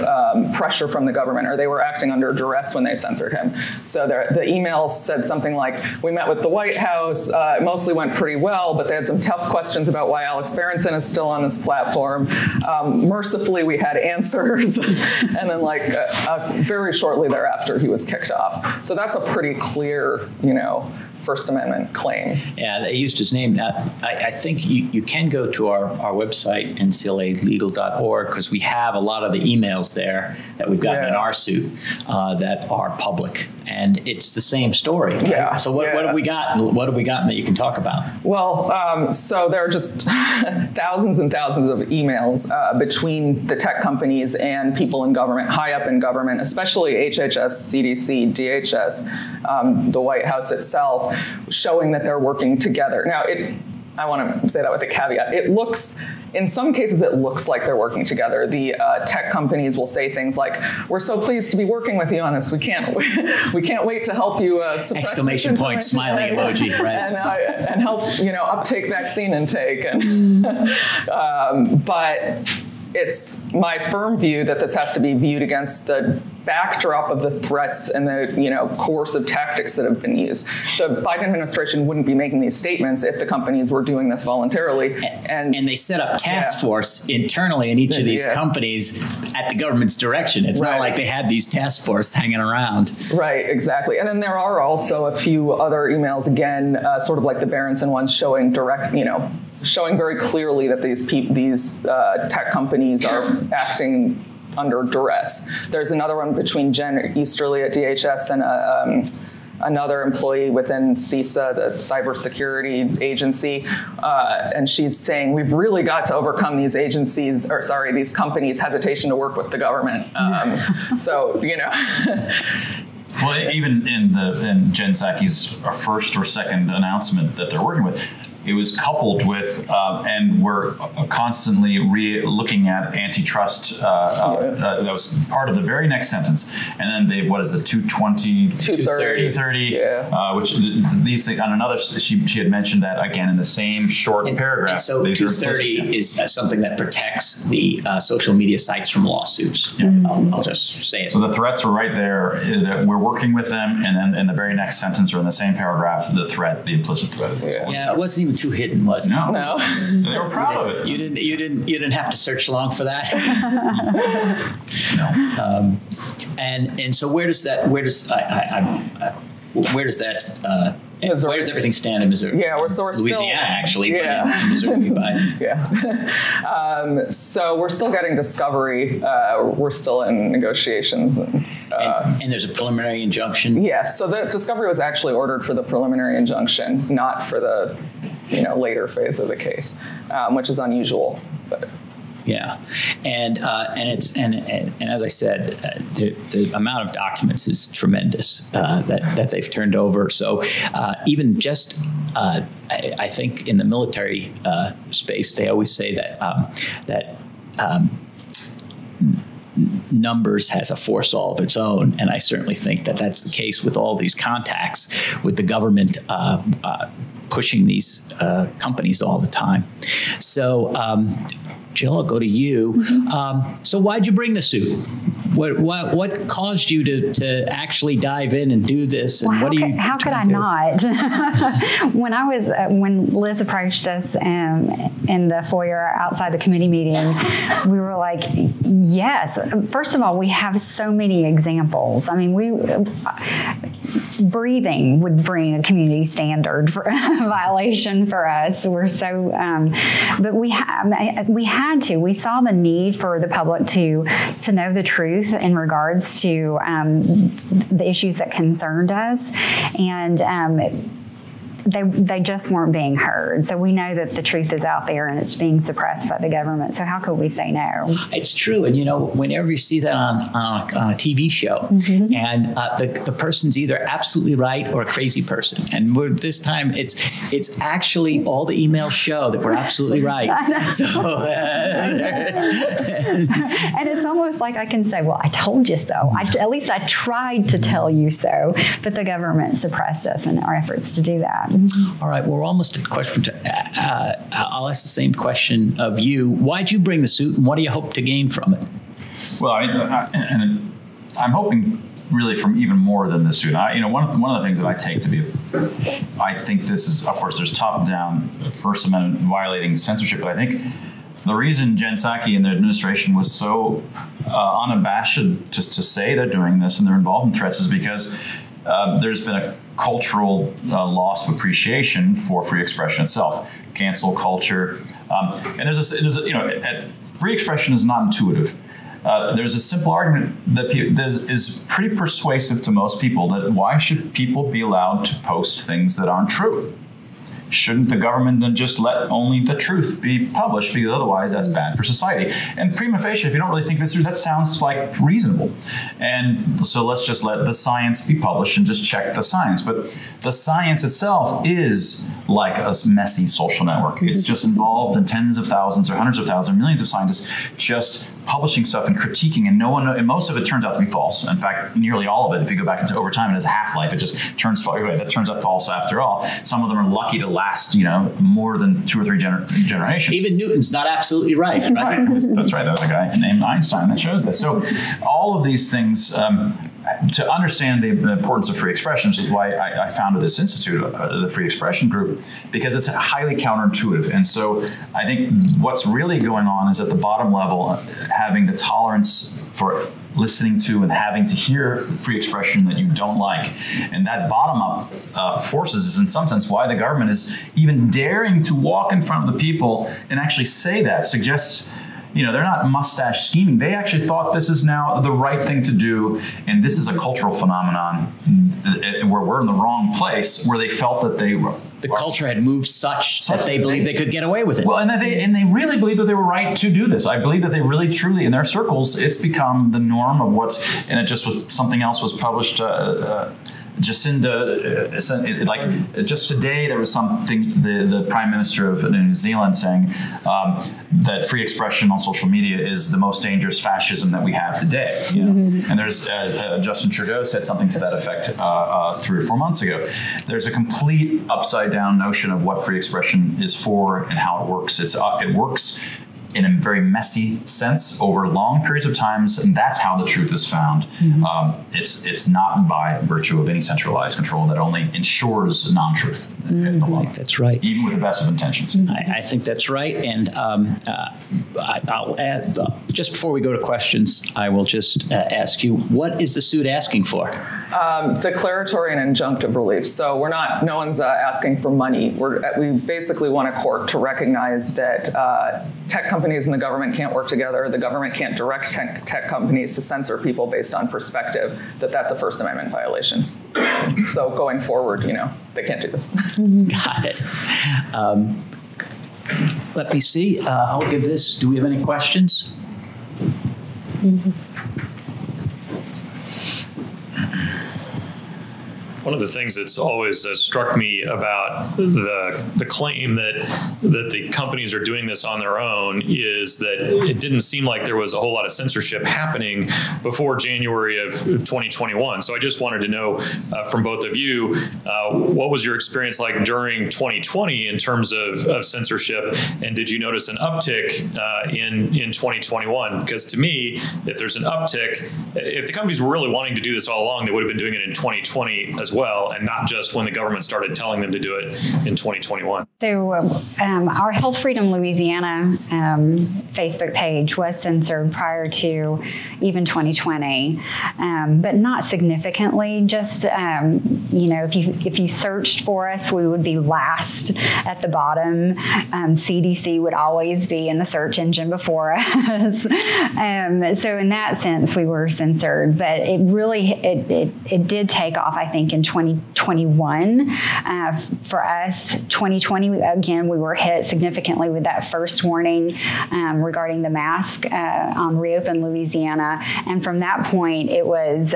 pressure from the government, or they were acting under duress when they censored him. So the emails said something like, we met with the White House, it mostly went pretty well, but they had some tough questions about why Alex Berenson is still on this platform. Mercifully, we had answers. And then very shortly thereafter, he was kicked off. So that's a pretty clear, First Amendment claim. Yeah, they used his name. Now, I think you can go to our website, nclalegal.org, because we have a lot of the emails there that we've gotten in our suit that are public. And it's the same story. Right? Yeah. So what have we got? What have we gotten that you can talk about? Well, so there are just thousands and thousands of emails between the tech companies and people in government, high up in government, especially HHS, CDC, DHS, the White House itself, showing that they're working together. Now, I want to say that with a caveat. In some cases, it looks like they're working together. The tech companies will say things like, "We're so pleased to be working with you on this. We can't wait to help you suppress exclamation point, smiling emoji, right? And help uptake vaccine intake." And but it's my firm view that this has to be viewed against the backdrop of the threats and the coercive tactics that have been used. The Biden administration wouldn't be making these statements if the companies were doing this voluntarily. And they set up task force internally in each of these companies at the government's direction. It's not like they had these task force hanging around. Right, exactly. And then there are also a few other emails, again, sort of like the Berenson ones, showing showing very clearly that these tech companies are acting under duress. There's another one between Jen Easterly at DHS and another employee within CISA, the cybersecurity agency, and she's saying we've really got to overcome these these companies' hesitation to work with the government. Well, even in Jen Psaki's first or second announcement that they're working with, it was coupled with, and we're constantly looking at antitrust. That was part of the very next sentence. And then what is the 230, which these things, on another, she had mentioned that again in the same short paragraph. And so 230 is something that protects the social media sites from lawsuits. Yeah. I'll just say it. So the threats were right there. That we're working with them, and then in the very next sentence or in the same paragraph, the implicit threat. Yeah, it wasn't even too hidden, was it? No. They were proud of it. You didn't have to search long for that. No. And so where does everything stand in Missouri? Yeah, we're Louisiana still, actually, but in Missouri by so we're still getting discovery. We're still in negotiations. And there's a preliminary injunction? Yes, so the discovery was actually ordered for the preliminary injunction, not for the later phase of the case, which is unusual. But Yeah, and as I said, the amount of documents is tremendous that they've turned over. So even just I think in the military space, they always say that numbers has a force all of its own, and I certainly think that that's the case with all these contacts with the government pushing these companies all the time. So, Jill, I'll go to you. So why'd you bring the suit? What caused you to actually dive in and do this? And well, how could I not? When Liz approached us in the foyer outside the committee meeting, we were like, yes. First of all, we have so many examples. I mean, breathing would bring a community standard for violation for us. We're so, but we had to. We saw the need for the public to know the truth in regards to the issues that concerned us, and they just weren't being heard. So we know that the truth is out there and it's being suppressed by the government. So how could we say no? It's true. And, whenever you see that on a TV show, and the person's either absolutely right or a crazy person. And this time it's actually all the emails show that we're absolutely right. So, and it's almost like I can say, well, I told you so. At least I tried to tell you so. But the government suppressed us in our efforts to do that. All right, well, we're almost at question. I'll ask the same question of you. Why'd you bring the suit, and what do you hope to gain from it? Well, I'm hoping really from even more than the suit. One of the things that I take to be, I think this is, of course, there's top-down First Amendment violating censorship, but I think the reason Jen Psaki and the administration was so unabashed just to say they're doing this and they're involved in threats is because there's been a cultural loss of appreciation for free expression itself, cancel culture, and free expression is not intuitive. There's a simple argument that is pretty persuasive to most people that why should people be allowed to post things that aren't true? Shouldn't the government then just let only the truth be published, because otherwise that's bad for society? And prima facie, if you don't really think this through, that sounds like reasonable. And so let's just let the science be published and just check the science. But the science itself is like a messy social network. It's just involved in tens of thousands or hundreds of thousands or millions of scientists just publishing stuff and critiquing, and and most of it turns out to be false. In fact, nearly all of it, if you go back into over time, it has a half-life. It just turns that turns out false after all. Some of them are lucky to last, more than 2 or 3 generations. Even Newton's not absolutely right. That's right. That was a guy named Einstein that shows that. So all of these things, to understand the importance of free expression, which is why I founded this institute, the Free Expression Group, because it's highly counterintuitive. And so I think what's really going on is at the bottom level, having the tolerance for listening to and having to hear free expression that you don't like. And that bottom-up forces is in some sense why the government is even daring to walk in front of the people and actually say that, suggests they're not mustache scheming. They actually thought this is now the right thing to do, and this is a cultural phenomenon where we're in the wrong place, where they felt that the culture had moved such that they believed they could get away with it. Well, and they really believe that they were right to do this. I believe that they really, truly, in their circles, it's become the norm of and it just was, something else was published, Jacinda, just today there was something, the Prime Minister of New Zealand saying that free expression on social media is the most dangerous fascism that we have today. And there's Justin Trudeau said something to that effect 3 or 4 months ago. There's a complete upside down notion of what free expression is for and how it works. It works in a very messy sense over long periods of times, and that's how the truth is found. It's not by virtue of any centralized control that only ensures non-truth. I think that's right. Even with the best of intentions. I think that's right. And I'll add, just before we go to questions, I will just ask you, what is the suit asking for? Declaratory and injunctive relief. So no one's asking for money. We basically want a court to recognize that tech companies and the government can't work together. The government can't direct tech companies to censor people based on perspective, that's a First Amendment violation. So going forward, they can't do this. Got it. let me see. I'll give this. Do we have any questions? One of the things that's always struck me about the claim that the companies are doing this on their own is that it didn't seem like there was a whole lot of censorship happening before January of 2021. So I just wanted to know from both of you, what was your experience like during 2020 in terms of censorship, and did you notice an uptick in 2021? Because to me, if there's an uptick, if the companies were really wanting to do this all along, they would have been doing it in 2020 as well, and not just when the government started telling them to do it in 2021. So our Health Freedom Louisiana Facebook page was censored prior to even 2020, but not significantly. Just if you searched for us, we would be last at the bottom. CDC would always be in the search engine before us. So in that sense, we were censored, but it really it did take off, I think, in 2021. For us, 2020, again, we were hit significantly with that first warning regarding the mask on Reopen Louisiana, and from that point, it was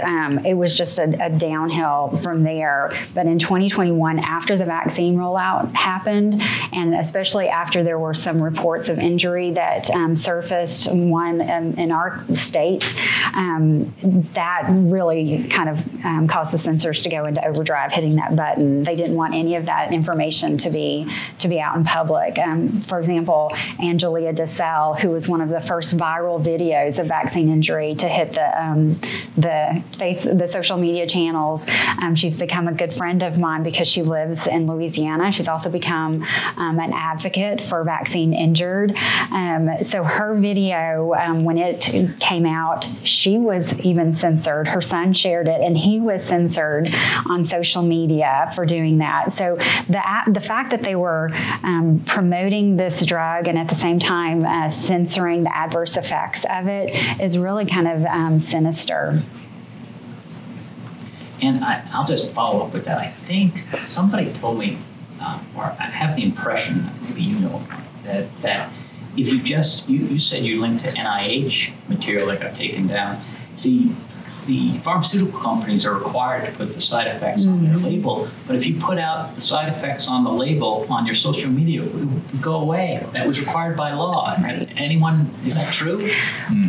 just a downhill from there. But in 2021, after the vaccine rollout happened, and especially after there were some reports of injury that surfaced, one in our state, that really kind of caused the censors to go into overdrive, hitting that button. They didn't want any of that information to be out in public. For example, Angelia DeSalle, who was one of the first viral videos of vaccine injury to hit the social media channels, she's become a good friend of mine because she lives in Louisiana. She's also become an advocate for vaccine injured. So her video, when it came out, she was even censored. Her son shared it, and he was censored on social media for doing that. So the fact that they were promoting this drug and at the same time censoring the adverse effects of it is really kind of sinister. And I'll just follow up with that. I think somebody told me, or I have the impression, maybe you know, that if you just, you said you linked to NIH material that got taken down, the pharmaceutical companies are required to put the side effects on their label, but if you put out the side effects on the label on your social media, it would go away. That was required by law. Anyone, is that true?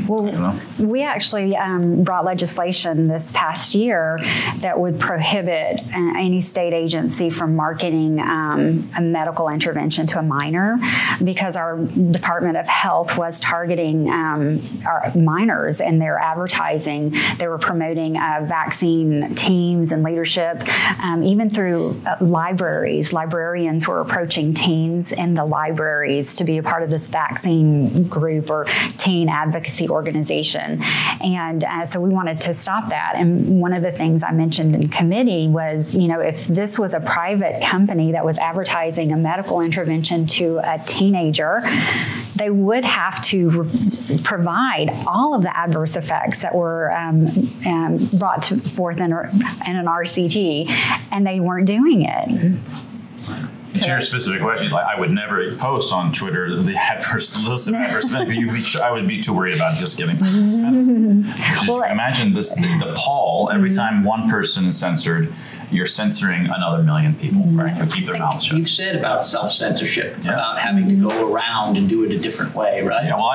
Well, we actually brought legislation this past year that would prohibit any state agency from marketing a medical intervention to a minor, because our Department of Health was targeting our minors in their advertising. They were promoting vaccine teams and leadership, even through libraries. Librarians were approaching teens in the libraries to be a part of this vaccine group or teen advocacy organization. And so we wanted to stop that. And one of the things I mentioned in committee was, if this was a private company that was advertising a medical intervention to a teenager, they would have to provide all of the adverse effects that were brought forth in an RCT, and they weren't doing it. To your specific question, I would never post on Twitter the adverse event. I would be too worried about just giving. Well, imagine this: the poll. Every time one person is censored, you're censoring another million people, right? Who keep their mouths shut. You've said about self-censorship, about having to go around and do it a different way, right? Yeah, well,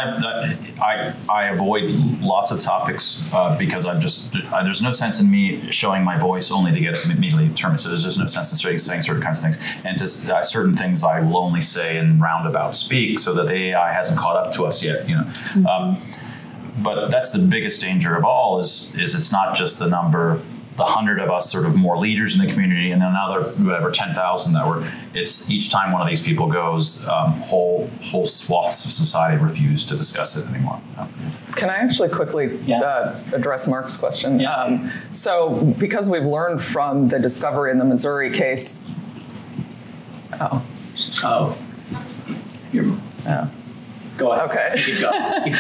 I avoid lots of topics because I'm just, there's no sense in me showing my voice only to get immediately determined. So there's just no sense in saying certain kinds of things. And to certain things I will only say in roundabout speak so that the AI hasn't caught up to us yet, But that's the biggest danger of all is it's not just the number, the 100 of us sort of more leaders in the community and another whatever 10,000 that were, it's each time one of these people goes, whole swaths of society refuse to discuss it anymore. Can I actually quickly address Mark's question? Yeah. So because we've learned from the discovery in the Missouri case, go Go ahead. Okay. Keep going. Keep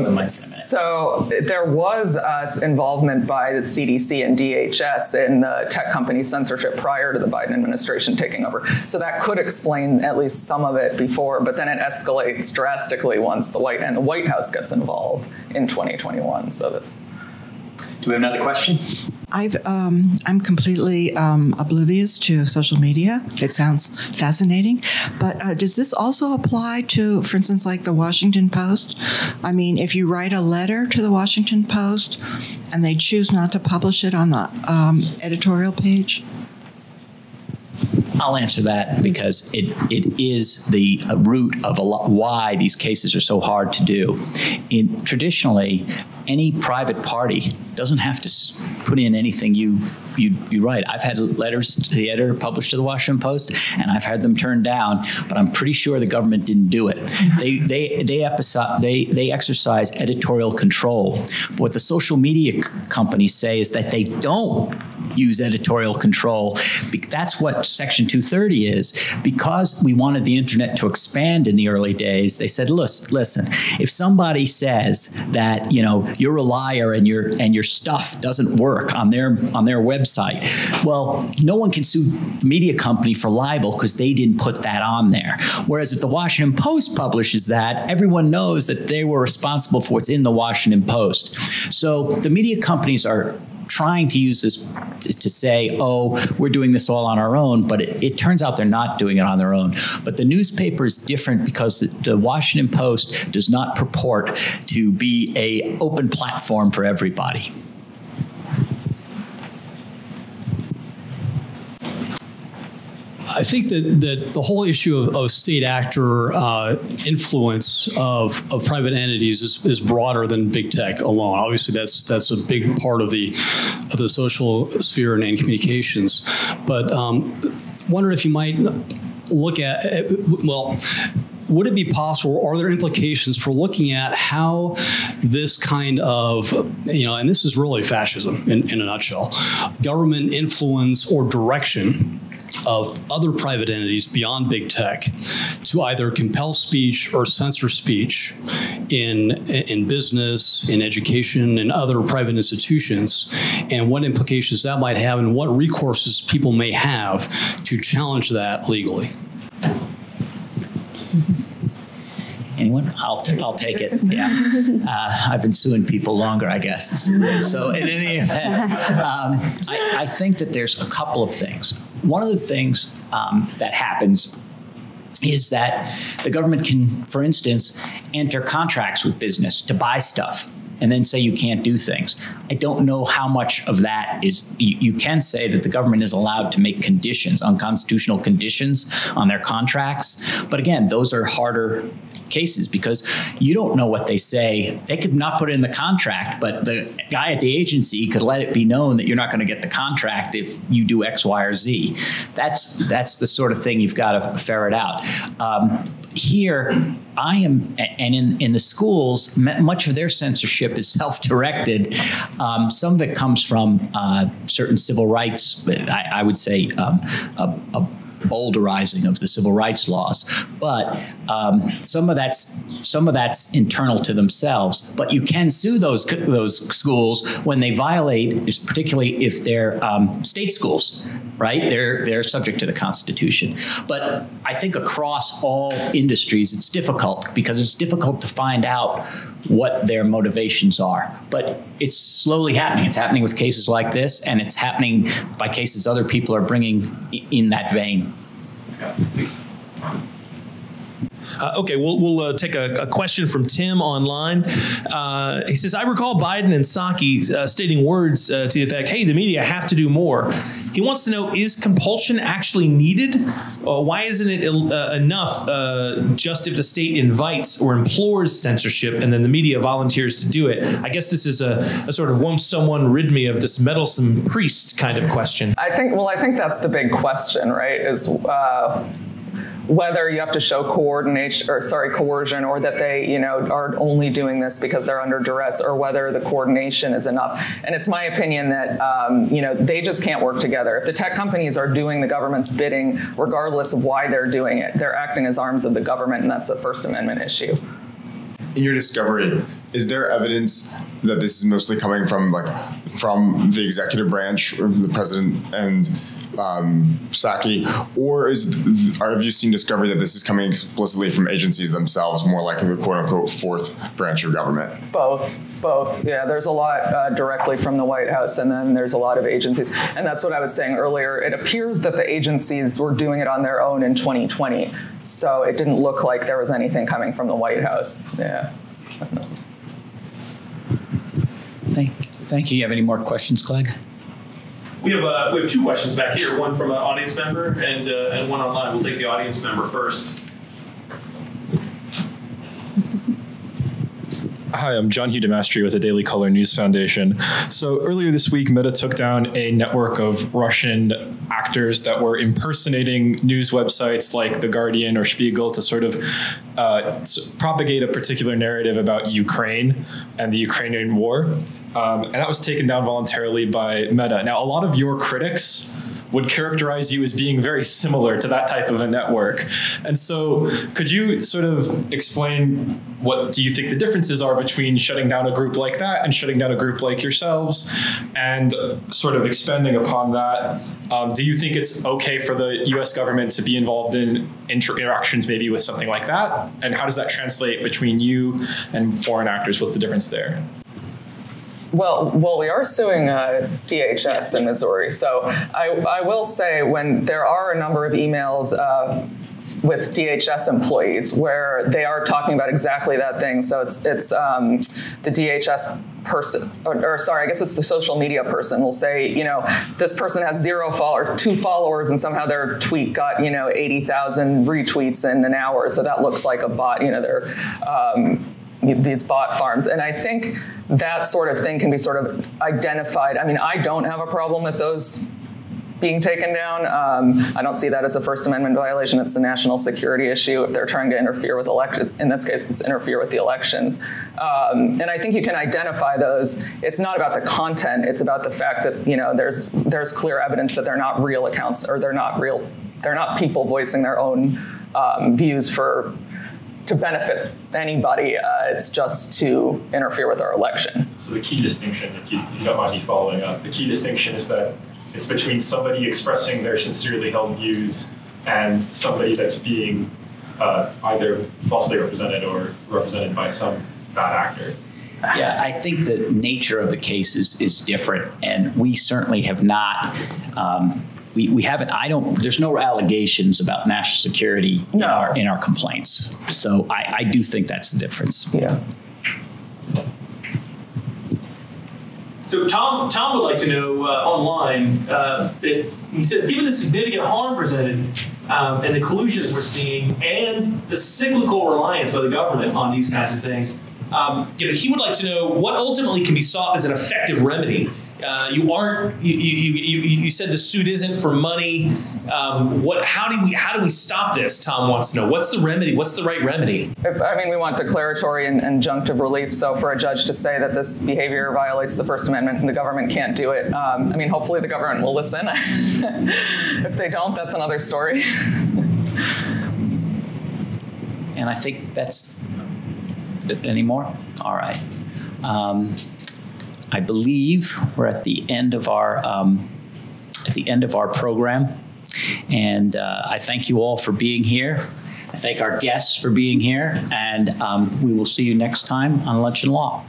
going. So there was involvement by the CDC and DHS in the tech company censorship prior to the Biden administration taking over. So that could explain at least some of it before, but then it escalates drastically once the White House gets involved in 2021. So that's. Do we have another question? I'm completely oblivious to social media. It sounds fascinating. But does this also apply to, for instance, like the Washington Post? I mean, if you write a letter to the Washington Post and they choose not to publish it on the editorial page? I'll answer that because it is the root of why these cases are so hard to do. Traditionally, any private party doesn't have to put in anything you write. I've had letters to the editor published to the Washington Post, and I've had them turned down, but I'm pretty sure the government didn't do it. They exercise editorial control. But what the social media companies say is that they don't use editorial control. That's what Section 230 is. Because we wanted the internet to expand in the early days, they said, listen, if somebody says that, you're a liar and your stuff doesn't work on their website, well, no one can sue the media company for libel because they didn't put that on there. Whereas if the Washington Post publishes that, everyone knows that they were responsible for what's in the Washington Post. So the media companies are trying to use this to say, oh, we're doing this all on our own, but it turns out they're not doing it on their own. But the newspaper is different because the Washington Post does not purport to be an open platform for everybody. I think that the whole issue of state actor influence of private entities is broader than big tech alone. Obviously, that's a big part of the social sphere and communications. But wonder if you might look at would it be possible, or are there implications for looking at how this kind of, and this is really fascism in a nutshell, government influence or direction of other private entities beyond big tech to either compel speech or censor speech in business, in education, and other private institutions, and what implications that might have and what recourses people may have to challenge that legally? Anyone? I'll take it. Yeah, I've been suing people longer, I guess. So in any event, I think that there's a couple of things. One of the things that happens is that the government can, for instance, enter contracts with business to buy stuff and then say you can't do things. I don't know how much of that is, you can say that the government is allowed to make conditions, unconstitutional conditions on their contracts. But again, those are harder cases because you don't know what they say. They could not put it in the contract, but the guy at the agency could let it be known that you're not going to get the contract if you do X, Y, or Z. That's the sort of thing you've got to ferret out. Here, I am, and in the schools, much of their censorship is self-directed. Some of it comes from certain civil rights, I would say a boulderizing of the civil rights laws, but some of that's internal to themselves. But you can sue those schools when they violate, particularly if they're state schools, right? They're subject to the Constitution. But I think across all industries, it's difficult because it's difficult to find out what their motivations are. But it's slowly happening. It's happening with cases like this, and it's happening by cases other people are bringing in that vein. Okay, we'll take a question from Tim online. He says, I recall Biden and Psaki stating words to the effect, hey, the media have to do more. He wants to know, is compulsion actually needed? Why isn't it enough just if the state invites or implores censorship and then the media volunteers to do it? I guess this is a sort of won't someone rid me of this meddlesome priest kind of question. I think that's the big question, right? Is whether you have to show coercion, or that they, are only doing this because they're under duress, or whether the coordination is enough. And it's my opinion that, they just can't work together. If the tech companies are doing the government's bidding, regardless of why they're doing it, they're acting as arms of the government, and that's a First Amendment issue. In your discovery, is there evidence that this is mostly coming from the executive branch, or the president and Psaki, or have you seen discovery that this is coming explicitly from agencies themselves, more like the quote-unquote fourth branch of government? Both. Yeah, there's a lot directly from the White House, and then there's a lot of agencies. And that's what I was saying earlier. It appears that the agencies were doing it on their own in 2020, so it didn't look like there was anything coming from the White House. Yeah. Thank you. You have any more questions, Clegg? We have two questions back here, one from an audience member and one online. We'll take the audience member first. Hi, I'm John Hugh DeMastri with the Daily Color News Foundation. So earlier this week, Meta took down a network of Russian actors that were impersonating news websites like The Guardian or Spiegel to sort of propagate a particular narrative about Ukraine and the Ukrainian war. And that was taken down voluntarily by Meta. Now, a lot of your critics would characterize you as being very similar to that type of a network. And so could you sort of explain what do you think the differences are between shutting down a group like that and shutting down a group like yourselves? And sort of expanding upon that, do you think it's okay for the US government to be involved in interactions maybe with something like that? And how does that translate between you and foreign actors? What's the difference there? Well, we are suing DHS in Missouri. So I will say, when there are a number of emails with DHS employees where they are talking about exactly that thing. So it's the DHS person, or sorry, I guess it's the social media person will say, this person has 0 or 2 followers, and somehow their tweet got 80,000 retweets in an hour. So that looks like a bot. They're these bot farms. And I think that sort of thing can be sort of identified. I mean, I don't have a problem with those being taken down. I don't see that as a First Amendment violation. It's a national security issue if they're trying to interfere with elections. In this case, it's interfere with the elections. And I think you can identify those. It's not about the content. It's about the fact that, there's clear evidence that they're not real accounts, or they're not people voicing their own views to benefit anybody. It's just to interfere with our election. So the key distinction, if you don't mind me following up, the key distinction is that it's between somebody expressing their sincerely held views and somebody that's being either falsely represented or represented by some bad actor. Yeah, I think the nature of the case is different, and we certainly have not. We haven't. There's no allegations about national security in our complaints. So I do think that's the difference. Yeah. So Tom would like to know online that he says, given the significant harm presented and the collusion that we're seeing and the cyclical reliance by the government on these kinds of things, he would like to know what ultimately can be sought as an effective remedy. You said the suit isn't for money. How do we stop this? Tom wants to know. What's the remedy? What's the right remedy? We want declaratory and injunctive relief. So for a judge to say that this behavior violates the First Amendment and the government can't do it, hopefully the government will listen. If they don't, that's another story. And I think that's any more? All right. I believe we're at the end of our program, and I thank you all for being here. I thank our guests for being here, and we will see you next time on Lunch and Law.